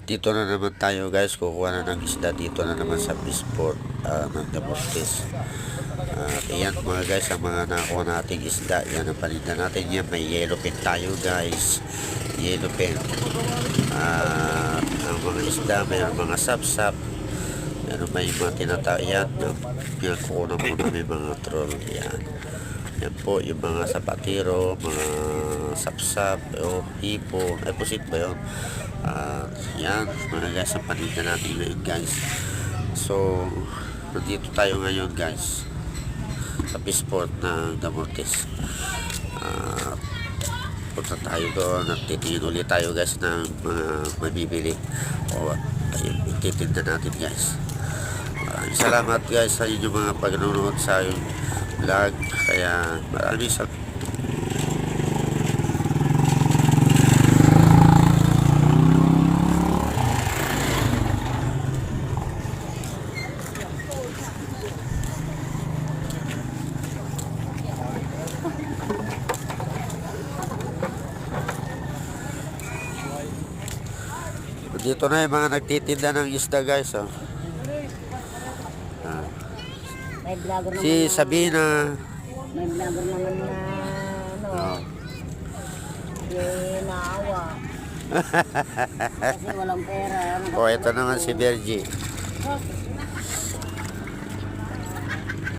Dito na naman tayo guys, kukuha na ng isda dito na naman sa Fishport ng Damortes. At yan mga guys, ang mga nakuha nating isda, yan ang paninda natin. Yan, may yellow pen tayo guys, yellow pen. Ang mga isda, may mga sapsap, may mga tinatayan. Yan, kukunan po namin mga troll. Yan po yung mga sapatiro, mga sapsap o hipo, ay pusit ba yun? Yan mga guys, ang paninda natin ngayon guys. So nandito tayo ngayon guys sa Fishport ng Damortes. Punta tayo doon at titingin ulit tayo guys ng mga mabibili o ayun, ititinda natin guys. Maraming salamat guys sa inyong mga pagnunood sa vlog, kaya maraming salamat. Dito na yung mga nagtitinda ng isda guys. May vlogger naman Si Sabina. May vlogger naman na naawa. Kasi walang pera. O ito naman si Bergie.